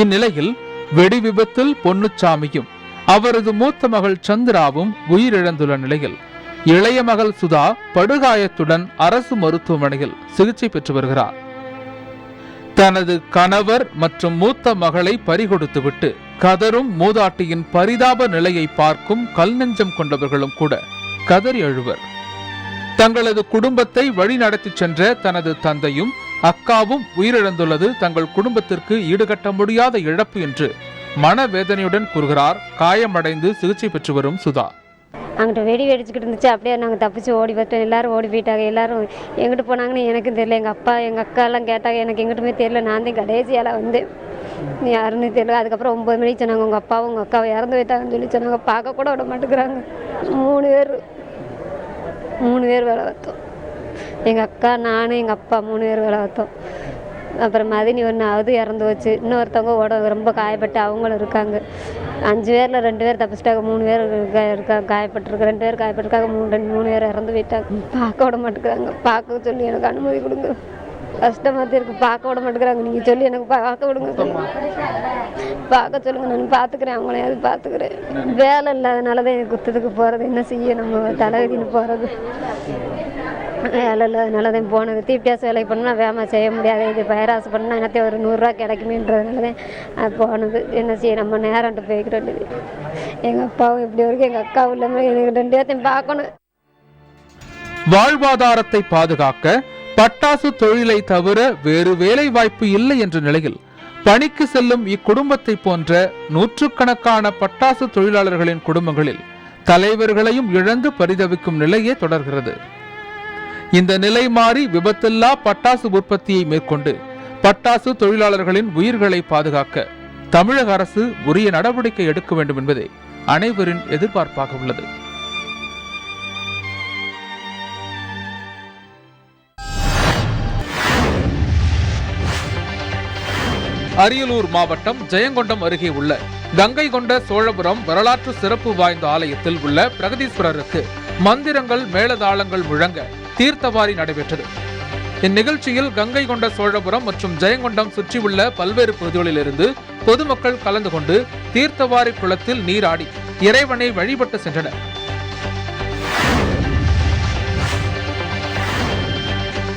இந்நிலையில் வெடி விபத்தில் பொன்னுச்சாமியும் அவரது மூத்த மகள் சந்திராவும் உயிரிழந்துள்ள நிலையில் இளைய மகள் சுதா படுகாயத்துடன் அரசு மருத்துவமனையில் சிகிச்சை பெற்று வருகிறார். தனது கணவர் மற்றும் மூத்த மகளை பறிகொடுத்துவிட்டு கதரும் மூதாட்டியின் பரிதாப நிலையை பார்க்கும் கல் நெஞ்சம் கொண்டவர்களும் கூட கதறி அழுவர். தங்களது குடும்பத்தை வழிநடத்தி சென்ற தனது தந்தையும் அக்காவும் உயிரிழந்துள்ளது தங்கள் குடும்பத்திற்கு ஈடுகட்ட முடியாத இழப்பு என்று மனவேதனையுடன் கூறுகிறார் காயமடைந்து சிகிச்சை பெற்று வரும் சுதா. அங்கிட்ட வெடி வெடிச்சுக்கிட்டு இருந்துச்சு. அப்படியே நாங்கள் தப்பிச்சு ஓடி பார்த்தோம். எல்லாரும் ஓடி போயிட்டாங்க. எல்லாரும் எங்கிட்டு போனாங்கன்னு எனக்கும் தெரியல. எங்கள் அப்பா எங்கள் அக்கா எல்லாம் கேட்டாங்க. எனக்கு எங்கிட்டுமே தெரியல. நான் தான் கடைசியால் வந்தேன். யாருன்னு தெரியல. அதுக்கப்புறம் 9 மணிக்கு சொன்னாங்க உங்கள் அப்பாவும் உங்கள் அக்காவை இறந்து போயிட்டாங்கன்னு சொல்லி சொன்னாங்க. பார்க்க கூட விட மாட்டேங்கிறாங்க. 3 பேர் வேலை பார்த்தோம். எங்கள் அக்கா, நான், எங்கள் அப்பா 3 பேர் வேலை பார்த்தோம். அப்புறம் மதினி ஒன்றாவது இறந்து வச்சு. இன்னொருத்தவங்க ரொம்ப காயப்பட்டு அவங்களும் இருக்காங்க. 5 பேரில் 2 பேர் தப்பிச்சிட்டாங்க. 3 பேர் காயப்பட்டிருக்கு. 2 பேர் காயப்பட்டிருக்காங்க. 3 பேர் இறந்து போயிட்டாங்க. பார்க்க விட மாட்டேங்கிறாங்க. பார்க்க சொல்லி எனக்கு அனுமதி கொடுங்க. கஷ்டமாக தான் இருக்குது. பார்க்க விட மாட்டேங்கிறாங்க. நீங்கள் சொல்லி எனக்கு பார்க்க விடுங்க. பார்க்க சொல்லுங்க. நான் பார்த்துக்கிறேன். அவங்களையாவது பார்த்துக்கிறேன். வேலை இல்லாதனால தான் எனக்கு குத்தத்துக்கு போகிறது. என்ன செய்ய நம்ம தலைவிதின்னு போகிறது. வேலை இல்லாதனால தான் போனது. தீப்பியாசு வேலைக்கு பண்ணால் வேகமாக செய்ய முடியாது. இது பயிராசு பண்ணால் என்னத்தையும் ஒரு 100 ரூபா கிடைக்குமேன்றதுனால தான் போனது. என்ன செய்ய நம்ம நேரம்ட்டு போய்க்கிறது. எங்கள் அப்பாவும் எப்படி வரைக்கும் எங்கள் அக்காவும் இல்லாமல் எனக்கு 2 பேர்த்தையும் பார்க்கணும். வாழ்வாதாரத்தை பாதுகாக்க பட்டாசு தொழிலை தவிர வேறு வேலை வாய்ப்பு இல்லை என்ற நிலையில் பணிக்கு செல்லும் இக்குடும்பத்தை போன்ற நூற்றுக்கணக்கான பட்டாசு தொழிலாளர்களின் குடும்பங்களில் தலைவர்களையும் இழந்து பரிதவிக்கும் நிலையே தொடர்கிறது. இந்த நிலை மாறி விபத்தில்லா பட்டாசு உற்பத்தியை மேற்கொண்டு பட்டாசு தொழிலாளர்களின் உயிர்களை பாதுகாக்க தமிழக அரசு உரிய நடவடிக்கை எடுக்க வேண்டும் என்பதே அனைவரின் எதிர்பார்ப்பாக உள்ளது. அரியலூர் மாவட்டம் ஜெயங்கொண்டம் அருகே உள்ள கங்கை கொண்ட சோழபுரம் வரலாற்று சிறப்பு வாய்ந்த ஆலயத்தில் உள்ள பிரகதீஸ்வரருக்கு மந்திரங்கள் மேளதாளங்கள் முழங்க தீர்த்தவாரி நடைபெற்றது. இந்நிகழ்ச்சியில் கங்கை கொண்ட சோழபுரம் மற்றும் ஜெயங்கொண்டம் சுற்றியுள்ள பல்வேறு பகுதிகளிலிருந்து பொதுமக்கள் கலந்து கொண்டு தீர்த்தவாரி குளத்தில் நீராடி இறைவனை வழிபட்டு சென்றனர்.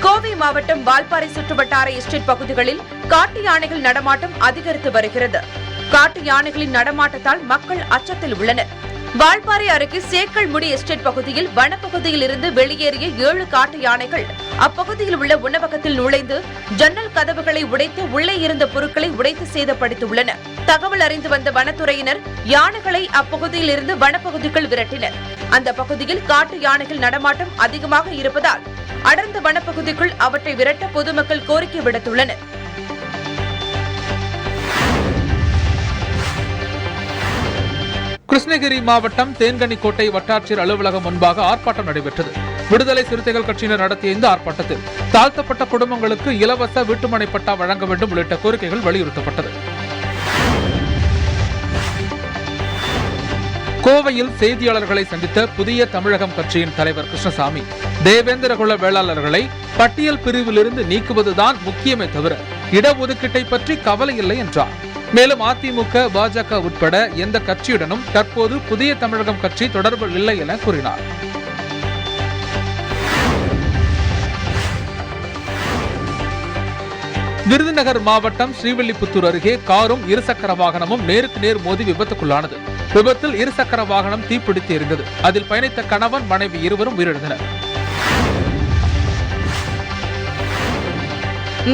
கோவை மாவட்டம் வால்பாறை சுற்றுவட்டார எஸ்டேட் பகுதிகளில் காட்டு யானைகள் நடமாட்டம் அதிகரித்து வருகிறது. காட்டு யானைகளின் நடமாட்டத்தால் மக்கள் அச்சத்தில் உள்ளனர். வால்பாறை அருகே சேக்கல்முடி எஸ்டேட் பகுதியில் வனப்பகுதியில் இருந்து வெளியேறிய 7 காட்டு யானைகள் அப்பகுதியில் உள்ள உணவகத்தில் நுழைந்து ஜன்னல் கதவுகளை உடைத்து உள்ளே இருந்த பொருட்களை உடைத்து சேதப்படுத்தியுள்ளன. தகவல் அறிந்து வந்த வனத்துறையினர் யானைகளை அப்பகுதியில் இருந்து வனப்பகுதிக்குள் விரட்டினர். அந்த பகுதியில் காட்டு யானைகள் நடமாட்டம் அதிகமாக இருப்பதால் அடர்ந்த வனப்பகுதிக்குள் அவற்றை விரட்ட பொதுமக்கள் கோரிக்கை விடுத்துள்ளனர். கிருஷ்ணகிரி மாவட்டம் தேன்கனிக்கோட்டை வட்டாட்சியர் அலுவலகம் முன்பாக ஆர்ப்பாட்டம் நடைபெற்றது. விடுதலை சிறுத்தைகள் கட்சியினர் நடத்திய இந்த ஆர்ப்பாட்டத்தில் தாழ்த்தப்பட்ட குடும்பங்களுக்கு இலவச வீட்டுமனை பட்டா வழங்க வேண்டும் உள்ளிட்ட கோரிக்கைகள் வலியுறுத்தப்பட்டது. கோவையில் செய்தியாளர்களை சந்தித்த புதிய தமிழகம் கட்சியின் தலைவர் கிருஷ்ணசாமி, தேவேந்திரகுல வேளாளர்களை பட்டியல் பிரிவிலிருந்து நீக்குவதுதான் முக்கியமே தவிர இடஒதுக்கீட்டை பற்றி கவலை இல்லை என்றார். மேலும் அதிமுக, பாஜக உட்பட எந்த கட்சியுடனும் தற்போது புதிய தமிழகம் கட்சி தொடர்பில் இல்லை என கூறினார். விருதுநகர் மாவட்டம் ஸ்ரீவில்லிபுத்தூர் அருகே காரும் இருசக்கர வாகனமும் நேருக்கு நேர் மோதி விபத்துக்குள்ளானது. விபத்தில் இருசக்கர வாகனம் தீப்பிடித்து எரிந்தது. அதில் பயணித்த கணவன், மனைவி இருவரும் உயிரிழந்தனர்.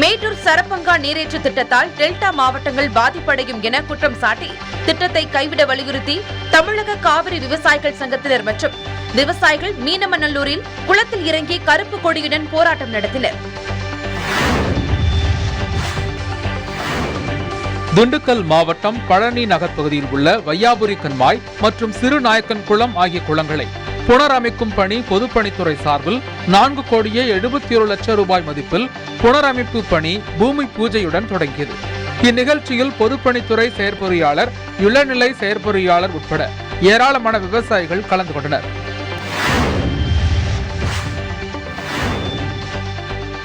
மேட்டூர் சரப்பங்கா நீரேற்று திட்டத்தால் டெல்டா மாவட்டங்கள் பாதிப்படையும் என குற்றம் சாட்டி திட்டத்தை கைவிட வலியுறுத்தி தமிழக காவிரி விவசாயிகள் சங்கத்தினர் மற்றும் விவசாயிகள் மீனமநல்லூரில் குளத்தில் இறங்கி கருப்பு கொடியுடன் போராட்டம் நடத்தினர். திண்டுக்கல் மாவட்டம் பழனி நகர் பகுதியில் உள்ள வையாபுரி கண்மாய் மற்றும் சிறுநாயக்கன் குளம் ஆகிய குளங்களை புனரமைக்கும் பணி பொதுப்பணித்துறை சார்பில் 4,71,00,000 ரூபாய் மதிப்பில் புனரமைப்பு பணி பூமி பூஜையுடன் தொடங்கியது. இந்நிகழ்ச்சியில் பொதுப்பணித்துறை செயற்பொறியாளர், இளநிலை செயற்பொறியாளர் உட்பட ஏராளமான விவசாயிகள் கலந்து கொண்டனர்.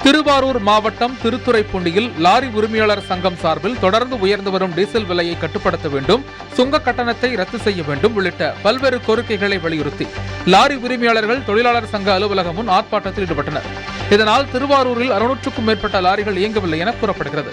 திருவாரூர் மாவட்டம் திருத்துறைப்பூண்டியில் லாரி உரிமையாளர் சங்கம் சார்பில் தொடர்ந்து உயர்ந்து வரும் டீசல் விலையை கட்டுப்படுத்த வேண்டும், சுங்க கட்டணத்தை ரத்து செய்ய வேண்டும் உள்ளிட்ட பல்வேறு கோரிக்கைகளை வலியுறுத்தி லாரி உரிமையாளர்கள் தொழிலாளர் சங்க அலுவலகம் முன் ஆர்ப்பாட்டத்தில் ஈடுபட்டனர். இதனால் திருவாரூரில் 600க்கும் மேற்பட்ட லாரிகள் இயங்கவில்லை என கூறப்படுகிறது.